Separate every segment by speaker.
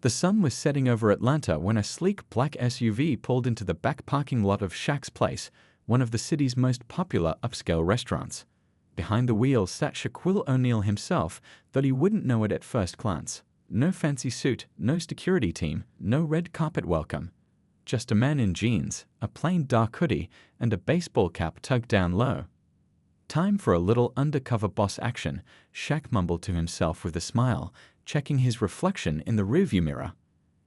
Speaker 1: The sun was setting over Atlanta when a sleek black SUV pulled into the back parking lot of Shaq's Place, one of the city's most popular upscale restaurants. Behind the wheel sat Shaquille O'Neal himself, though he wouldn't know it at first glance. No fancy suit, no security team, no red carpet welcome. Just a man in jeans, a plain dark hoodie, and a baseball cap tugged down low. Time for a little undercover boss action, Shaq mumbled to himself with a smile, checking his reflection in the rearview mirror.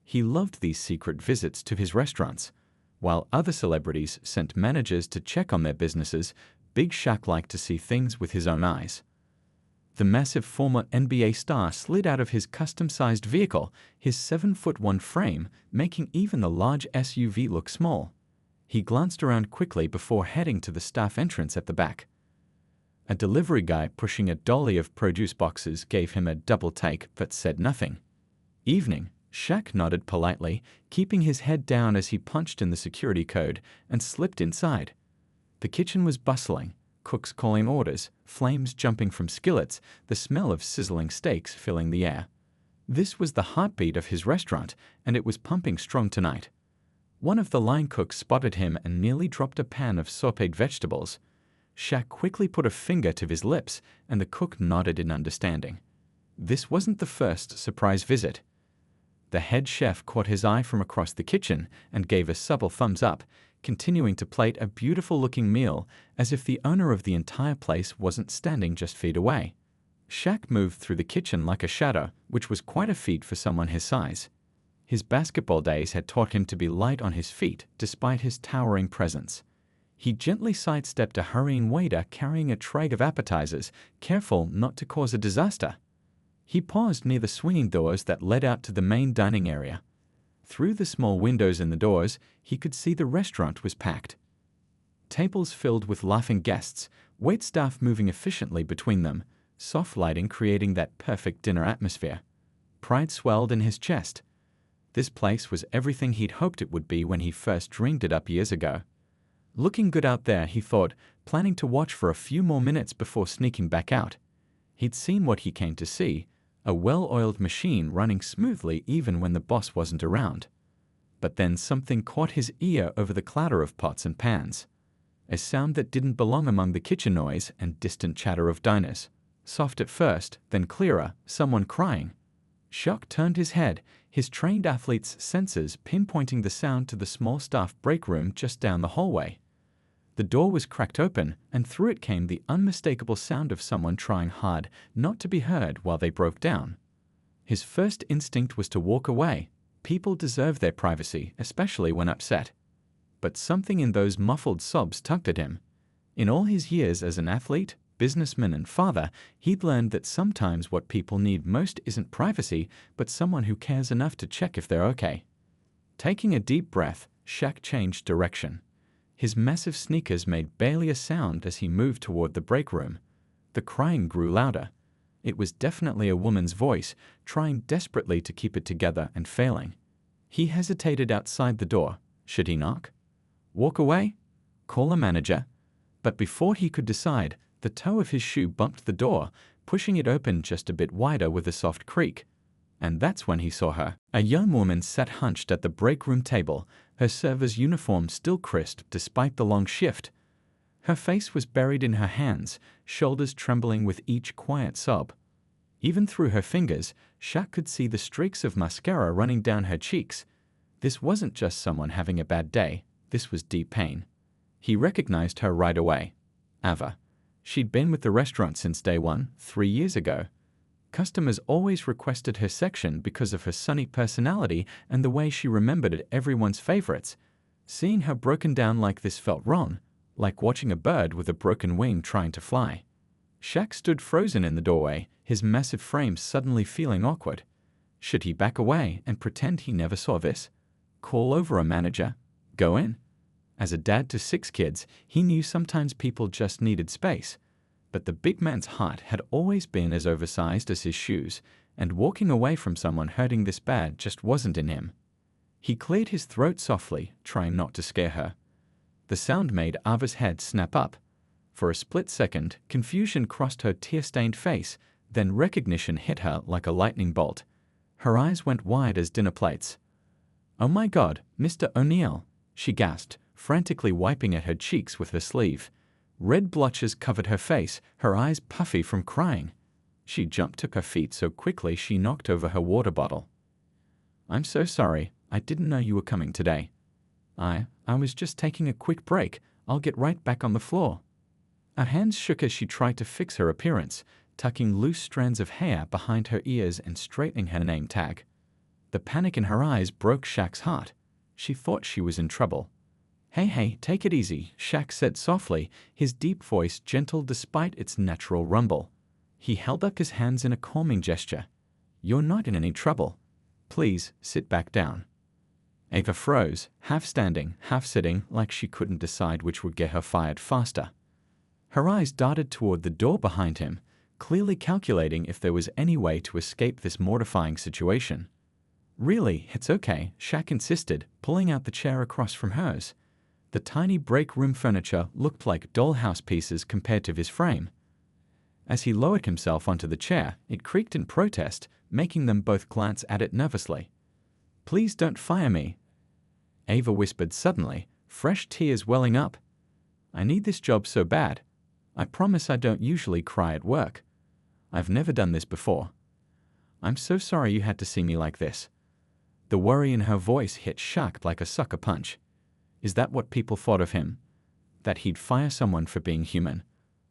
Speaker 1: He loved these secret visits to his restaurants. While other celebrities sent managers to check on their businesses, Big Shaq liked to see things with his own eyes. The massive former NBA star slid out of his custom-sized vehicle, his 7'1" frame making even the large SUV look small. He glanced around quickly before heading to the staff entrance at the back. A delivery guy pushing a dolly of produce boxes gave him a double take but said nothing. Evening, Shaq nodded politely, keeping his head down as he punched in the security code and slipped inside. The kitchen was bustling, cooks calling orders, flames jumping from skillets, the smell of sizzling steaks filling the air. This was the heartbeat of his restaurant, and it was pumping strong tonight. One of the line cooks spotted him and nearly dropped a pan of sautéed vegetables. Shaq quickly put a finger to his lips, and the cook nodded in understanding. This wasn't the first surprise visit. The head chef caught his eye from across the kitchen and gave a subtle thumbs up, continuing to plate a beautiful-looking meal as if the owner of the entire place wasn't standing just feet away. Shaq moved through the kitchen like a shadow, which was quite a feat for someone his size. His basketball days had taught him to be light on his feet despite his towering presence. He gently sidestepped a hurrying waiter carrying a tray of appetizers, careful not to cause a disaster. He paused near the swinging doors that led out to the main dining area. Through the small windows in the doors, he could see the restaurant was packed. Tables filled with laughing guests, waitstaff moving efficiently between them, soft lighting creating that perfect dinner atmosphere. Pride swelled in his chest. This place was everything he'd hoped it would be when he first dreamed it up years ago. Looking good out there, he thought, planning to watch for a few more minutes before sneaking back out. He'd seen what he came to see, a well-oiled machine running smoothly even when the boss wasn't around. But then something caught his ear over the clatter of pots and pans. A sound that didn't belong among the kitchen noise and distant chatter of diners. Soft at first, then clearer, someone crying. Shaq turned his head, his trained athlete's senses pinpointing the sound to the small staff break room just down the hallway. The door was cracked open, and through it came the unmistakable sound of someone trying hard not to be heard while they broke down. His first instinct was to walk away. People deserve their privacy, especially when upset. But something in those muffled sobs tugged at him. In all his years as an athlete, businessman, and father, he'd learned that sometimes what people need most isn't privacy, but someone who cares enough to check if they're okay. Taking a deep breath, Shaq changed direction. His massive sneakers made barely a sound as he moved toward the break room. The crying grew louder. It was definitely a woman's voice, trying desperately to keep it together and failing. He hesitated outside the door. Should he knock? Walk away? Call a manager? But before he could decide, the toe of his shoe bumped the door, pushing it open just a bit wider with a soft creak. And that's when he saw her. A young woman sat hunched at the break room table, her server's uniform still crisp despite the long shift. Her face was buried in her hands, shoulders trembling with each quiet sob. Even through her fingers, Shaq could see the streaks of mascara running down her cheeks. This wasn't just someone having a bad day, this was deep pain. He recognized her right away. Ava. She'd been with the restaurant since day one, 3 years ago. Customers always requested her section because of her sunny personality and the way she remembered everyone's favorites. Seeing her broken down like this felt wrong, like watching a bird with a broken wing trying to fly. Shaq stood frozen in the doorway, his massive frame suddenly feeling awkward. Should he back away and pretend he never saw this? Call over a manager? Go in? As a dad to 6 kids, he knew sometimes people just needed space. But the big man's heart had always been as oversized as his shoes, and walking away from someone hurting this bad just wasn't in him. He cleared his throat softly, trying not to scare her. The sound made Ava's head snap up. For a split second, confusion crossed her tear-stained face, then recognition hit her like a lightning bolt. Her eyes went wide as dinner plates. "Oh my God, Mr. O'Neill," she gasped, frantically wiping at her cheeks with her sleeve. Red blotches covered her face, her eyes puffy from crying. She jumped to her feet so quickly she knocked over her water bottle. "I'm so sorry. I didn't know you were coming today. I was just taking a quick break. I'll get right back on the floor." Her hands shook as she tried to fix her appearance, tucking loose strands of hair behind her ears and straightening her name tag. The panic in her eyes broke Shaq's heart. She thought she was in trouble. Hey, take it easy," Shaq said softly, his deep voice gentle despite its natural rumble. He held up his hands in a calming gesture. "You're not in any trouble. Please, sit back down." Ava froze, half standing, half sitting, like she couldn't decide which would get her fired faster. Her eyes darted toward the door behind him, clearly calculating if there was any way to escape this mortifying situation. "Really, it's okay," Shaq insisted, pulling out the chair across from hers. The tiny break room furniture looked like dollhouse pieces compared to his frame. As he lowered himself onto the chair, it creaked in protest, making them both glance at it nervously. "Please don't fire me," Ava whispered suddenly, fresh tears welling up. "I need this job so bad. I promise I don't usually cry at work. I've never done this before. I'm so sorry you had to see me like this." The worry in her voice hit Shaq like a sucker punch. Is that what people thought of him? That he'd fire someone for being human?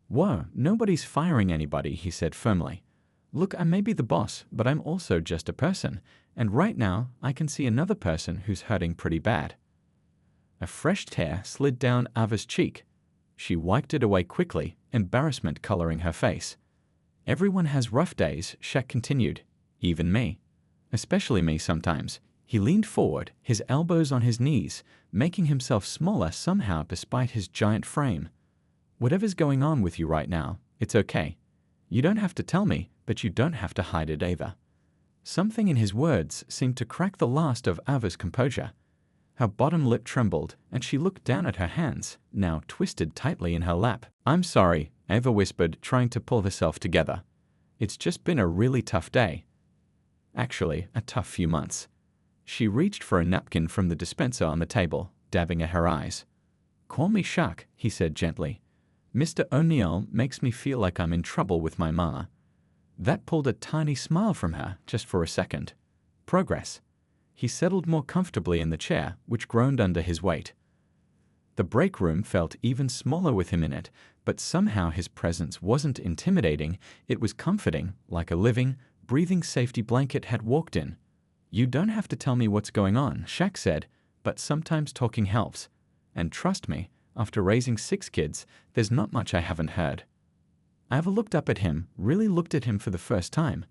Speaker 1: "Whoa, nobody's firing anybody," he said firmly. "Look, I may be the boss, but I'm also just a person, and right now I can see another person who's hurting pretty bad." A fresh tear slid down Ava's cheek. She wiped it away quickly, embarrassment coloring her face. "Everyone has rough days," Shaq continued. "Even me. Especially me sometimes." He leaned forward, his elbows on his knees, making himself smaller somehow despite his giant frame. "Whatever's going on with you right now, it's okay. You don't have to tell me, but you don't have to hide it either." Something in his words seemed to crack the last of Ava's composure. Her bottom lip trembled, and she looked down at her hands, now twisted tightly in her lap. "I'm sorry," Ava whispered, trying to pull herself together. "It's just been a really tough day. Actually, a tough few months." She reached for a napkin from the dispenser on the table, dabbing at her eyes. "Call me Shaq," he said gently. "Mr. O'Neill makes me feel like I'm in trouble with my ma." That pulled a tiny smile from her, just for a second. Progress. He settled more comfortably in the chair, which groaned under his weight. The break room felt even smaller with him in it, but somehow his presence wasn't intimidating, it was comforting, like a living, breathing safety blanket had walked in. "You don't have to tell me what's going on," Shaq said, "but sometimes talking helps. And trust me, after raising 6 kids, there's not much I haven't heard." Ava looked up at him, really looked at him for the first time.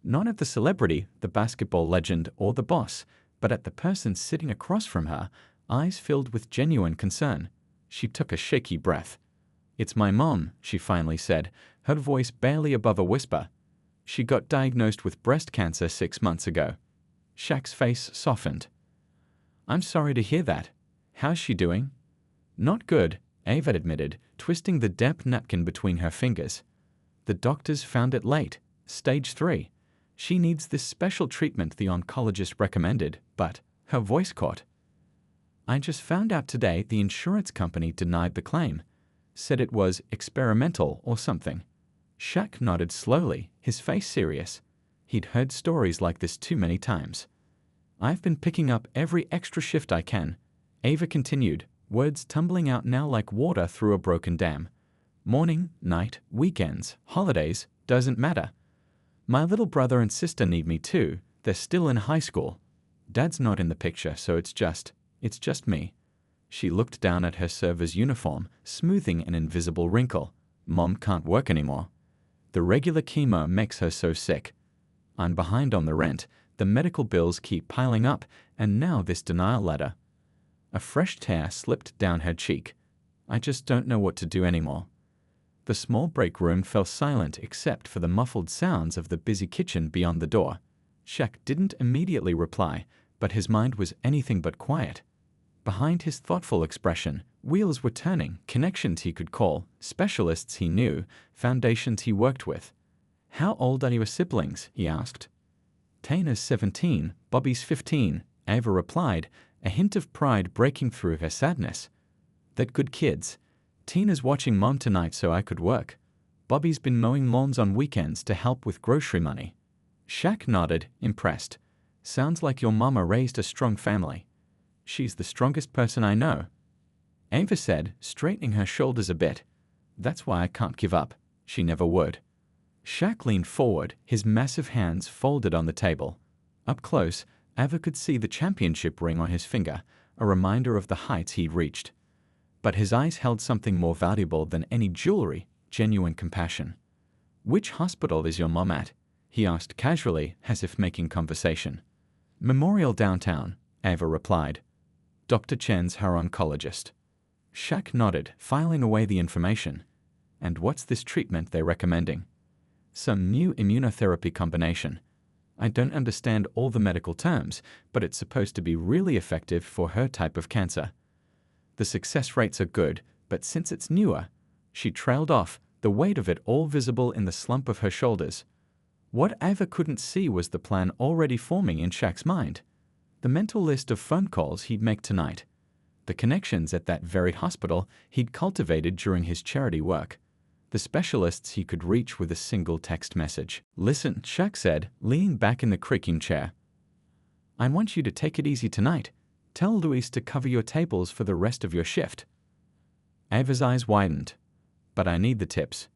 Speaker 1: Not at the celebrity, the basketball legend, or the boss, but at the person sitting across from her, eyes filled with genuine concern. She took a shaky breath. "It's my mom," she finally said, her voice barely above a whisper. "She got diagnosed with breast cancer 6 months ago." Shaq's face softened. "I'm sorry to hear that. How's she doing?" "Not good," Ava admitted, twisting the damp napkin between her fingers. "The doctors found it late, stage 3. She needs this special treatment the oncologist recommended, but," her voice caught. "I just found out today the insurance company denied the claim. Said it was experimental or something." Shaq nodded slowly, his face serious. He'd heard stories like this too many times. "I've been picking up every extra shift I can," Ava continued, words tumbling out now like water through a broken dam. "Morning, night, weekends, holidays, doesn't matter. My little brother and sister need me too. They're still in high school. Dad's not in the picture, so it's just me." She looked down at her server's uniform, smoothing an invisible wrinkle. "Mom can't work anymore. The regular chemo makes her so sick. I'm behind on the rent, the medical bills keep piling up, and now this denial letter." A fresh tear slipped down her cheek. "I just don't know what to do anymore." The small break room fell silent except for the muffled sounds of the busy kitchen beyond the door. Shaq didn't immediately reply, but his mind was anything but quiet. Behind his thoughtful expression, wheels were turning, connections he could call, specialists he knew, foundations he worked with. "How old are your siblings?" he asked. Tana's 17, Bobby's 15, Ava replied, a hint of pride breaking through her sadness. That good kids. Tina's watching Mom tonight so I could work. Bobby's been mowing lawns on weekends to help with grocery money. Shaq nodded, impressed. Sounds like your mama raised a strong family. She's the strongest person I know. Ava said, straightening her shoulders a bit. That's why I can't give up. She never would. Shaq leaned forward, his massive hands folded on the table. Up close, Ava could see the championship ring on his finger, a reminder of the heights he'd reached. But his eyes held something more valuable than any jewelry, genuine compassion. Which hospital is your mom at? He asked casually, as if making conversation. Memorial downtown, Ava replied. Dr. Chen's her oncologist. Shaq nodded, filing away the information. And what's this treatment they're recommending? Some new immunotherapy combination. I don't understand all the medical terms, but it's supposed to be really effective for her type of cancer. The success rates are good, but since it's newer, she trailed off, the weight of it all visible in the slump of her shoulders. What Ava couldn't see was the plan already forming in Shaq's mind. The mental list of phone calls he'd make tonight. The connections at that very hospital he'd cultivated during his charity work. The specialists he could reach with a single text message. Listen, Shaq said, leaning back in the creaking chair. I want you to take it easy tonight. Tell Luis to cover your tables for the rest of your shift. Ava's eyes widened. But I need the tips.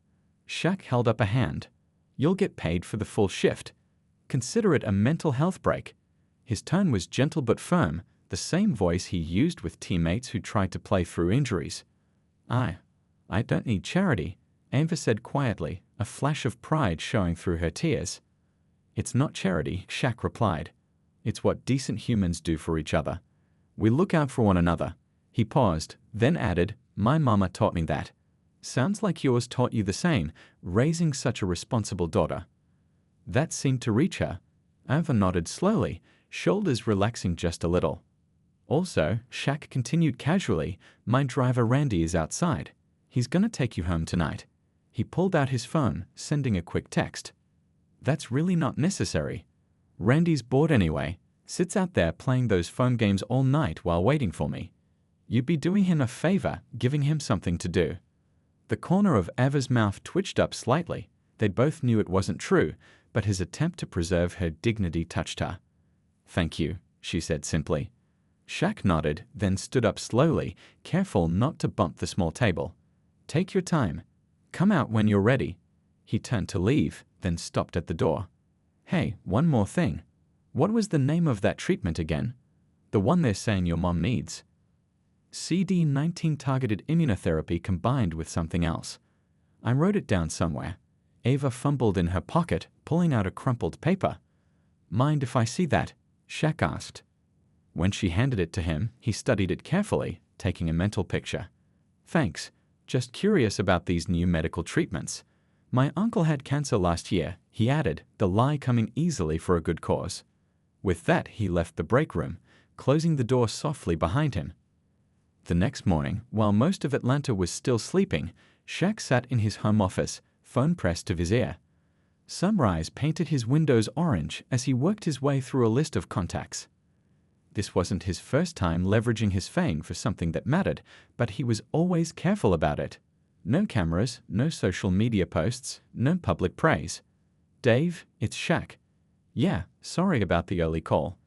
Speaker 1: Shaq held up a hand. You'll get paid for the full shift. Consider it a mental health break. His tone was gentle but firm, the same voice he used with teammates who tried to play through injuries. I don't need charity, Ava said quietly, a flash of pride showing through her tears. It's not charity, Shaq replied. It's what decent humans do for each other. We look out for one another. He paused, then added, my mama taught me that. Sounds like yours taught you the same, raising such a responsible daughter. That seemed to reach her. Ava nodded slowly, shoulders relaxing just a little. Also, Shaq continued casually, my driver Randy is outside. He's gonna take you home tonight. He pulled out his phone, sending a quick text. That's really not necessary. Randy's bored anyway, sits out there playing those phone games all night while waiting for me. You'd be doing him a favor, giving him something to do. The corner of Ava's mouth twitched up slightly. They both knew it wasn't true, but his attempt to preserve her dignity touched her. Thank you, she said simply. Shaq nodded, then stood up slowly, careful not to bump the small table. Take your time. Come out when you're ready. He turned to leave, then stopped at the door. Hey, one more thing. What was the name of that treatment again? The one they're saying your mom needs. CD19 targeted immunotherapy combined with something else. I wrote it down somewhere. Ava fumbled in her pocket, pulling out a crumpled paper. Mind if I see that? Shaq asked. When she handed it to him, he studied it carefully, taking a mental picture. Thanks. Just curious about these new medical treatments. My uncle had cancer last year, he added, the lie coming easily for a good cause. With that, he left the break room, closing the door softly behind him. The next morning, while most of Atlanta was still sleeping, Shaq sat in his home office, phone pressed to his ear. Sunrise painted his windows orange as he worked his way through a list of contacts. This wasn't his first time leveraging his fame for something that mattered, but he was always careful about it. No cameras, no social media posts, no public praise. Dave, it's Shaq. Yeah, sorry about the early call.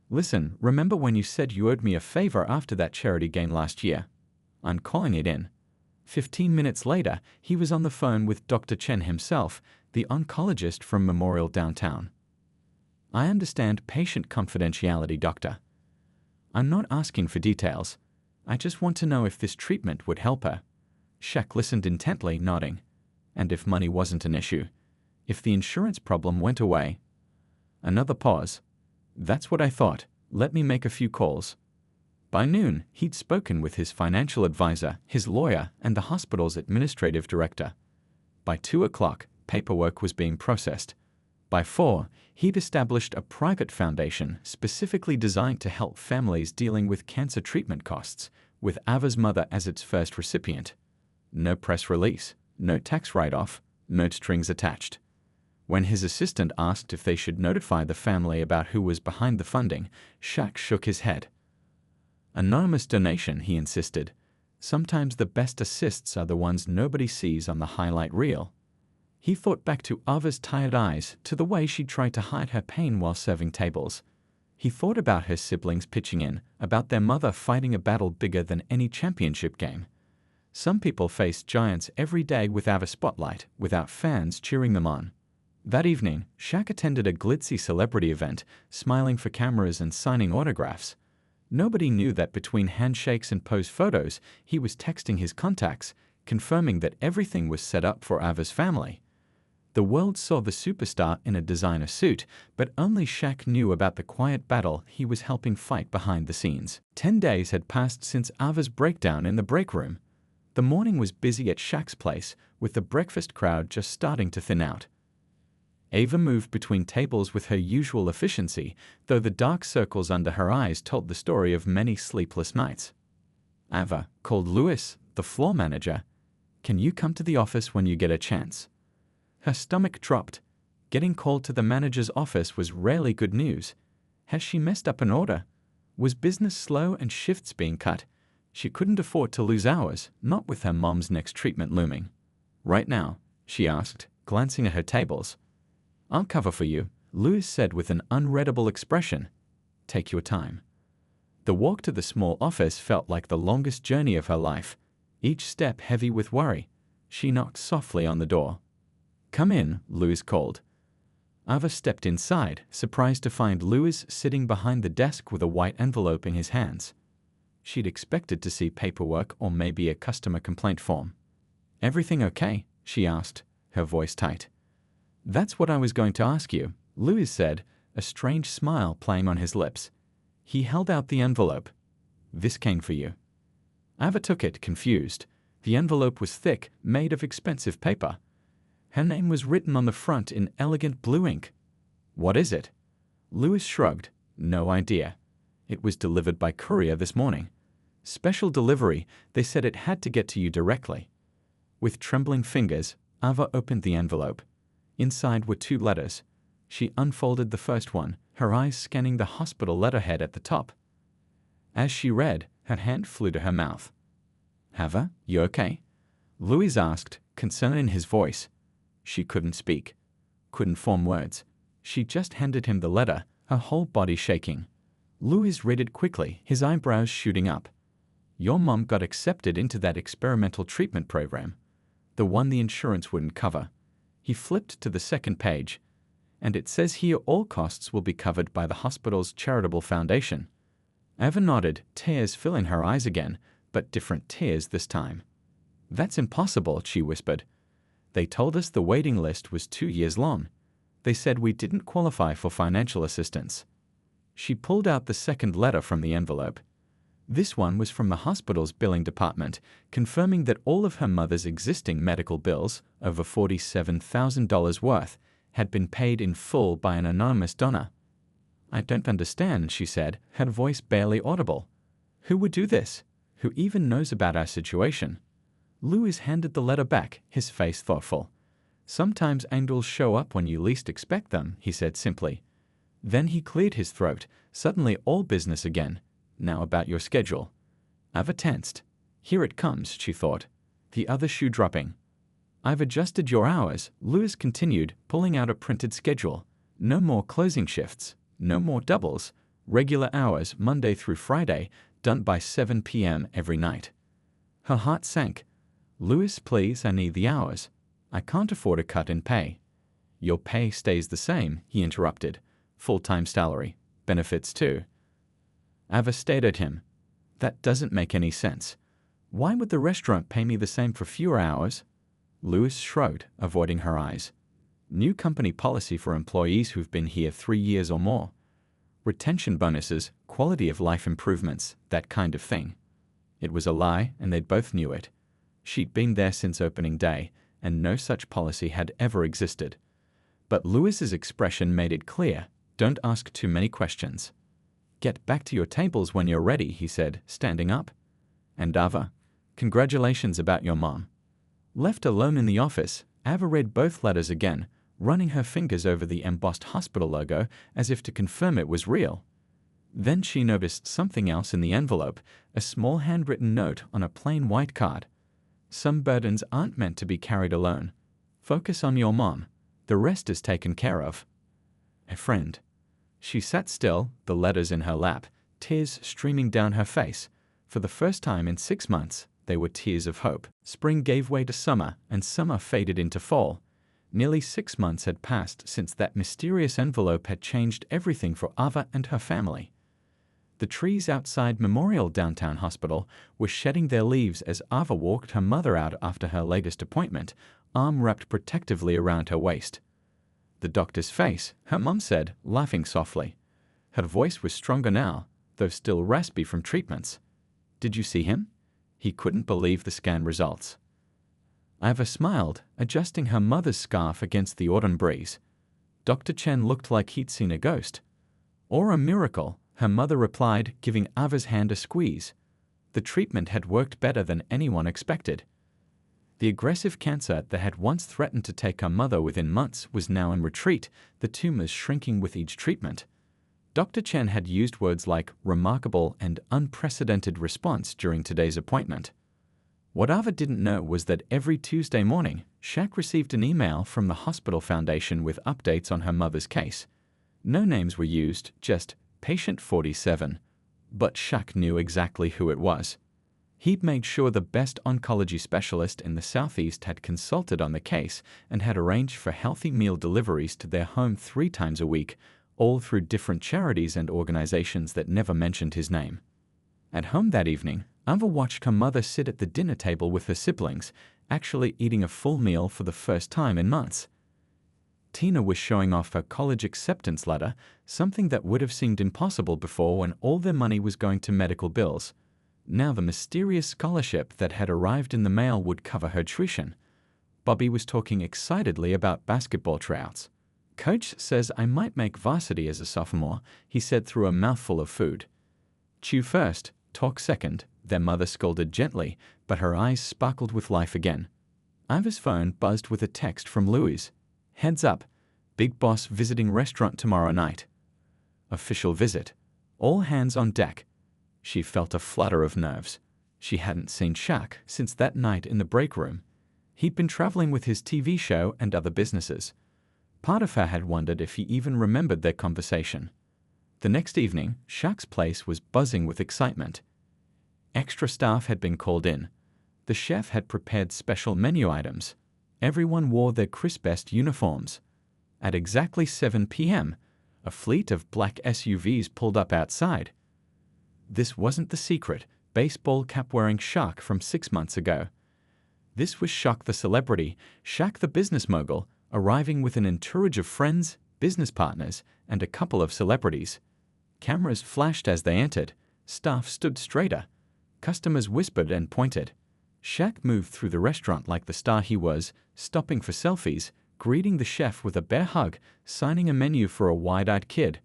Speaker 1: Listen, remember when you said you owed me a favor after that charity game last year? I'm calling it in. 15 minutes later, he was on the phone with Dr. Chen himself, the oncologist from Memorial Downtown. I understand patient confidentiality, doctor. I'm not asking for details. I just want to know if this treatment would help her. Shaq listened intently, nodding. And if money wasn't an issue? If the insurance problem went away? Another pause. That's what I thought. Let me make a few calls. By noon, he'd spoken with his financial advisor, his lawyer, and the hospital's administrative director. By 2 o'clock, paperwork was being processed. By 4, he'd established a private foundation specifically designed to help families dealing with cancer treatment costs, with Ava's mother as its first recipient. No press release, no tax write-off, no strings attached. When his assistant asked if they should notify the family about who was behind the funding, Shaq shook his head. Anonymous donation, he insisted. Sometimes the best assists are the ones nobody sees on the highlight reel. He thought back to Ava's tired eyes, to the way she tried to hide her pain while serving tables. He thought about her siblings pitching in, about their mother fighting a battle bigger than any championship game. Some people face giants every day without a spotlight, without fans cheering them on. That evening, Shaq attended a glitzy celebrity event, smiling for cameras and signing autographs. Nobody knew that between handshakes and pose photos, he was texting his contacts, confirming that everything was set up for Ava's family. The world saw the superstar in a designer suit, but only Shaq knew about the quiet battle he was helping fight behind the scenes. 10 days had passed since Ava's breakdown in the break room. The morning was busy at Shaq's place, with the breakfast crowd just starting to thin out. Ava moved between tables with her usual efficiency, though the dark circles under her eyes told the story of many sleepless nights. Ava called Louis, the floor manager. "Can you come to the office when you get a chance?" Her stomach dropped. Getting called to the manager's office was rarely good news. Has she messed up an order? Was business slow and shifts being cut? She couldn't afford to lose hours, not with her mom's next treatment looming. "Right now?" she asked, glancing at her tables. "I'll cover for you," Louis said with an unreadable expression. "Take your time." The walk to the small office felt like the longest journey of her life, each step heavy with worry. She knocked softly on the door. "Come in," Louis called. Ava stepped inside, surprised to find Louis sitting behind the desk with a white envelope in his hands. She'd expected to see paperwork or maybe a customer complaint form. "Everything okay?" she asked, her voice tight. "That's what I was going to ask you," Louis said, a strange smile playing on his lips. He held out the envelope. "This came for you." Ava took it, confused. The envelope was thick, made of expensive paper. Her name was written on the front in elegant blue ink. "What is it?" Louis shrugged. "No idea. It was delivered by courier this morning. Special delivery, they said it had to get to you directly." With trembling fingers, Ava opened the envelope. Inside were 2 letters. She unfolded the first one, her eyes scanning the hospital letterhead at the top. As she read, her hand flew to her mouth. "Ava, you okay?" Louis asked, concern in his voice. She couldn't speak, couldn't form words. She just handed him the letter, her whole body shaking. Louis read it quickly, his eyebrows shooting up. "Your mom got accepted into that experimental treatment program, the one the insurance wouldn't cover." He flipped to the second page. "And it says here all costs will be covered by the hospital's charitable foundation." Ava nodded, tears filling her eyes again, but different tears this time. "That's impossible," she whispered. "They told us the waiting list was 2 years long. They said we didn't qualify for financial assistance." She pulled out the second letter from the envelope. This one was from the hospital's billing department, confirming that all of her mother's existing medical bills, over $47,000 worth, had been paid in full by an anonymous donor. "I don't understand," she said, her voice barely audible. "Who would do this? Who even knows about our situation?" Louis handed the letter back, his face thoughtful. "Sometimes angels show up when you least expect them," he said simply. Then he cleared his throat, suddenly all business again. "Now about your schedule." Ava tensed. Here it comes, she thought, the other shoe dropping. "I've adjusted your hours," Louis continued, pulling out a printed schedule. "No more closing shifts, no more doubles, regular hours Monday through Friday, done by 7 p.m. every night." Her heart sank. "Louis, please, I need the hours. I can't afford a cut in pay." "Your pay stays the same," he interrupted. "Full-time salary, benefits too." Ava stared at him. "That doesn't make any sense. Why would the restaurant pay me the same for fewer hours?" Louis shrugged, avoiding her eyes. "New company policy for employees who've been here 3 years or more. Retention bonuses, quality of life improvements, that kind of thing." It was a lie, and they both knew it. She'd been there since opening day, and no such policy had ever existed. But Louis's expression made it clear. "Don't ask too many questions." "Get back to your tables when you're ready," he said, standing up. "And Ava, congratulations about your mom." Left alone in the office, Ava read both letters again, running her fingers over the embossed hospital logo as if to confirm it was real. Then she noticed something else in the envelope, a small handwritten note on a plain white card. "Some burdens aren't meant to be carried alone. Focus on your mom. The rest is taken care of. A friend." She sat still, the letters in her lap, tears streaming down her face. For the first time in 6 months, they were tears of hope. Spring gave way to summer, and summer faded into fall. Nearly 6 months had passed since that mysterious envelope had changed everything for Ava and her family. The trees outside Memorial Downtown Hospital were shedding their leaves as Ava walked her mother out after her latest appointment, arm wrapped protectively around her waist. "The doctor's face," her mum said, laughing softly. Her voice was stronger now, though still raspy from treatments. "Did you see him?" He couldn't believe the scan results. Ava smiled, adjusting her mother's scarf against the autumn breeze. Dr. Chen looked like he'd seen a ghost. "Or a miracle," her mother replied, giving Ava's hand a squeeze. The treatment had worked better than anyone expected. The aggressive cancer that had once threatened to take her mother within months was now in retreat, the tumors shrinking with each treatment. Dr. Chen had used words like remarkable and unprecedented response during today's appointment. What Ava didn't know was that every Tuesday morning, Shaq received an email from the hospital foundation with updates on her mother's case. No names were used, just Patient 47. But Shaq knew exactly who it was. He'd made sure the best oncology specialist in the Southeast had consulted on the case and had arranged for healthy meal deliveries to their home 3 times a week, all through different charities and organizations that never mentioned his name. At home that evening, Ava watched her mother sit at the dinner table with her siblings, actually eating a full meal for the first time in months. Tina was showing off her college acceptance letter, something that would have seemed impossible before when all their money was going to medical bills. Now the mysterious scholarship that had arrived in the mail would cover her tuition. Bobby was talking excitedly about basketball tryouts. "Coach says I might make varsity as a sophomore," he said through a mouthful of food. "Chew first, talk second," their mother scolded gently, but her eyes sparkled with life again. Ava's phone buzzed with a text from Louise. "Heads up, big boss visiting restaurant tomorrow night. Official visit. All hands on deck." She felt a flutter of nerves. She hadn't seen Shaq since that night in the break room. He'd been traveling with his TV show and other businesses. Part of her had wondered if he even remembered their conversation. The next evening, Shaq's place was buzzing with excitement. Extra staff had been called in. The chef had prepared special menu items. Everyone wore their crispest uniforms. At exactly 7 p.m., a fleet of black SUVs pulled up outside. This wasn't the secret, baseball cap-wearing Shaq from 6 months ago. This was Shaq the celebrity, Shaq the business mogul, arriving with an entourage of friends, business partners, and a couple of celebrities. Cameras flashed as they entered. Staff stood straighter. Customers whispered and pointed. Shaq moved through the restaurant like the star he was, stopping for selfies, greeting the chef with a bear hug, signing a menu for a wide-eyed kid.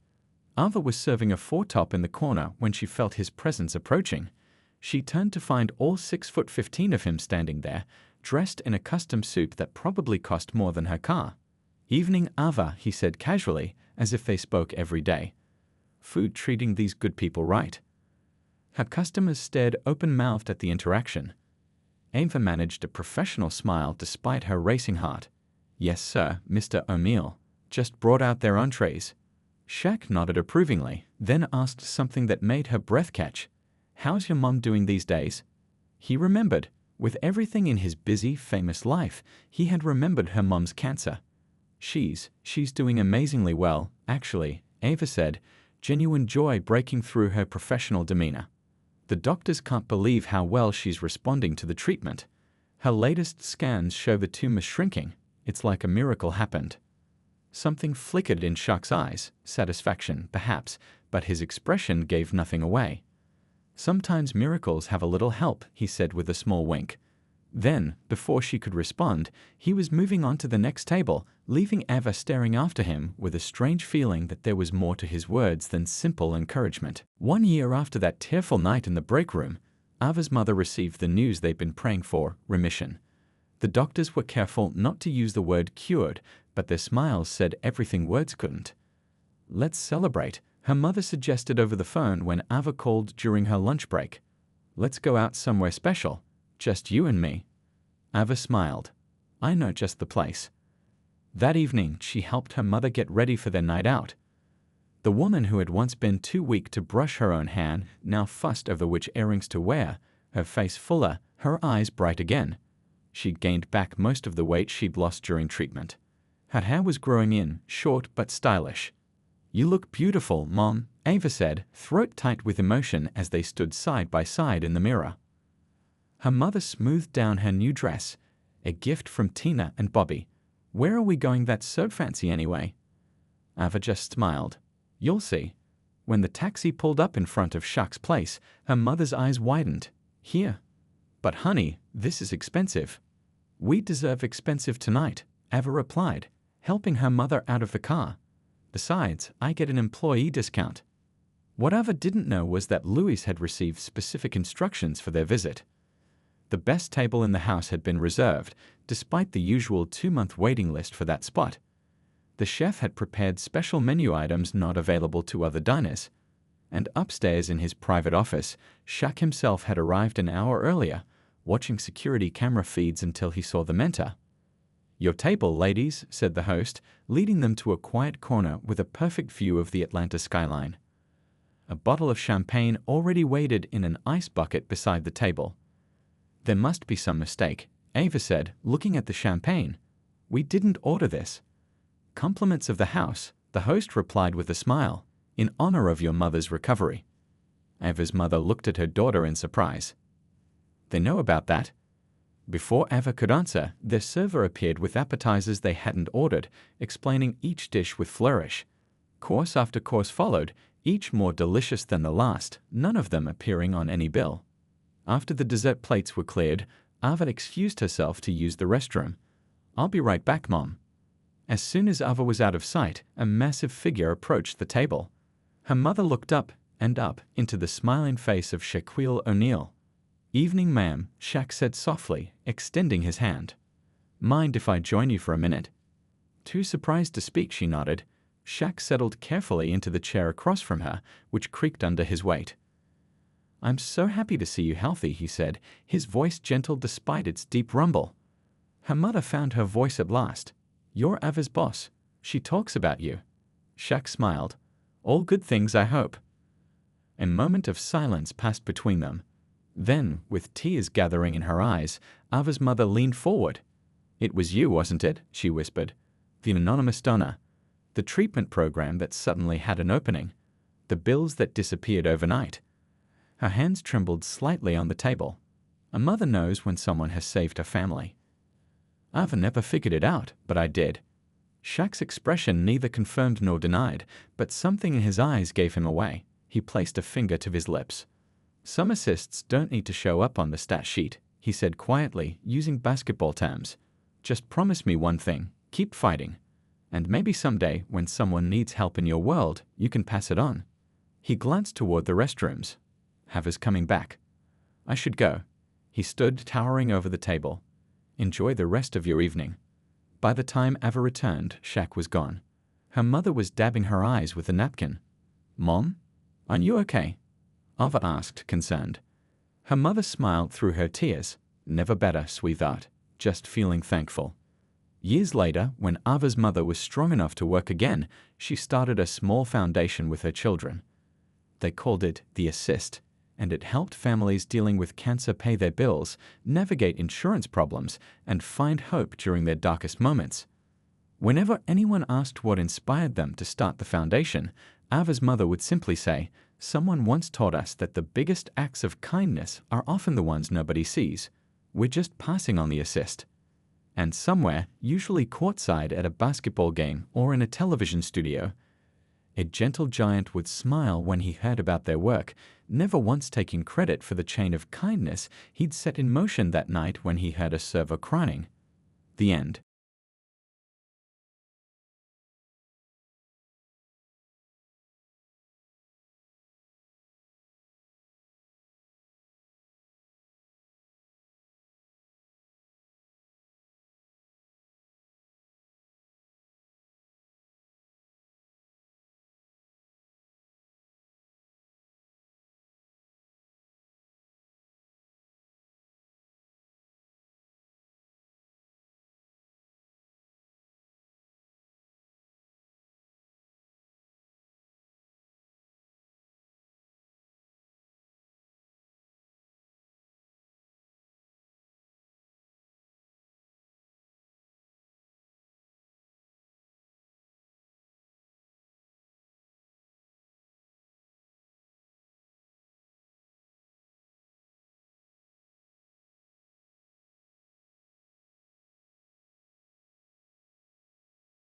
Speaker 1: Ava was serving a 4-top in the corner when she felt his presence approaching. She turned to find all 6'15" of him standing there, dressed in a custom suit that probably cost more than her car. "Evening, Ava," he said casually, as if they spoke every day. Food treating these good people right. Her customers stared open-mouthed at the interaction. Ava managed a professional smile despite her racing heart. "Yes, sir, Mr. O'Meal. Just brought out their entrees." Shaq nodded approvingly, then asked something that made her breath catch. "How's your mom doing these days?" He remembered. With everything in his busy, famous life, he had remembered her mom's cancer. She's doing amazingly well, actually," Ava said, genuine joy breaking through her professional demeanor. "The doctors can't believe how well she's responding to the treatment. Her latest scans show the tumor shrinking. It's like a miracle happened." Something flickered in Shaq's eyes, satisfaction, perhaps, but his expression gave nothing away. "Sometimes miracles have a little help," he said with a small wink. Then, before she could respond, he was moving on to the next table, leaving Ava staring after him with a strange feeling that there was more to his words than simple encouragement. 1 year after that tearful night in the break room, Ava's mother received the news they'd been praying for, remission. The doctors were careful not to use the word cured, but their smiles said everything words couldn't. "Let's celebrate," her mother suggested over the phone when Ava called during her lunch break. "Let's go out somewhere special, just you and me." Ava smiled. "I know just the place." That evening, she helped her mother get ready for their night out. The woman who had once been too weak to brush her own hair now fussed over which earrings to wear, her face fuller, her eyes bright again. She'd gained back most of the weight she'd lost during treatment. Her hair was growing in, short but stylish. "You look beautiful, Mom," Ava said, throat tight with emotion as they stood side by side in the mirror. Her mother smoothed down her new dress, a gift from Tina and Bobby. "Where are we going that's so fancy anyway?" Ava just smiled. "You'll see." When the taxi pulled up in front of Shaq's place, her mother's eyes widened. "Here." "But honey, this is expensive." "We deserve expensive tonight," Ava replied, helping her mother out of the car. "Besides, I get an employee discount." What Ava didn't know was that Louis had received specific instructions for their visit. The best table in the house had been reserved, despite the usual 2-month waiting list for that spot. The chef had prepared special menu items not available to other diners. And upstairs in his private office, Shaq himself had arrived an hour earlier, watching security camera feeds until he saw them enter. "Your table, ladies," said the host, leading them to a quiet corner with a perfect view of the Atlanta skyline. A bottle of champagne already waited in an ice bucket beside the table. "There must be some mistake," Ava said, looking at the champagne. "We didn't order this." "Compliments of the house," the host replied with a smile, "in honor of your mother's recovery." Ava's mother looked at her daughter in surprise. "They know about that?" Before Ava could answer, their server appeared with appetizers they hadn't ordered, explaining each dish with flourish. Course after course followed, each more delicious than the last, none of them appearing on any bill. After the dessert plates were cleared, Ava excused herself to use the restroom. "I'll be right back, Mom." As soon as Ava was out of sight, a massive figure approached the table. Her mother looked up and up into the smiling face of Shaquille O'Neal. "Evening, ma'am," Shaq said softly, extending his hand. "Mind if I join you for a minute?" Too surprised to speak, she nodded. Shaq settled carefully into the chair across from her, which creaked under his weight. "I'm so happy to see you healthy," he said, his voice gentle despite its deep rumble. Her mother found her voice at last. "You're Ava's boss. She talks about you." Shaq smiled. "All good things, I hope." A moment of silence passed between them. Then, with tears gathering in her eyes, Ava's mother leaned forward. "It was you, wasn't it?" she whispered. "The anonymous donor. The treatment program that suddenly had an opening. The bills that disappeared overnight." Her hands trembled slightly on the table. A mother knows when someone has saved her family. "Ava never figured it out, but I did." Shaq's expression neither confirmed nor denied, but something in his eyes gave him away. He placed a finger to his lips. "Some assists don't need to show up on the stat sheet," he said quietly, using basketball terms. "Just promise me one thing, keep fighting. And maybe someday, when someone needs help in your world, you can pass it on." He glanced toward the restrooms. "Ava's coming back. I should go." He stood towering over the table. "Enjoy the rest of your evening." By the time Ava returned, Shaq was gone. Her mother was dabbing her eyes with a napkin. "Mom? Aren't you okay?" Ava asked, concerned. Her mother smiled through her tears. "Never better, sweetheart. Just feeling thankful." Years later, when Ava's mother was strong enough to work again, she started a small foundation with her children. They called it The Assist, and it helped families dealing with cancer pay their bills, navigate insurance problems, and find hope during their darkest moments. Whenever anyone asked what inspired them to start the foundation, Ava's mother would simply say, "Someone once taught us that the biggest acts of kindness are often the ones nobody sees. We're just passing on the assist." And somewhere, usually courtside at a basketball game or in a television studio, a gentle giant would smile when he heard about their work, never once taking credit for the chain of kindness he'd set in motion that night when he heard a server crying. The end.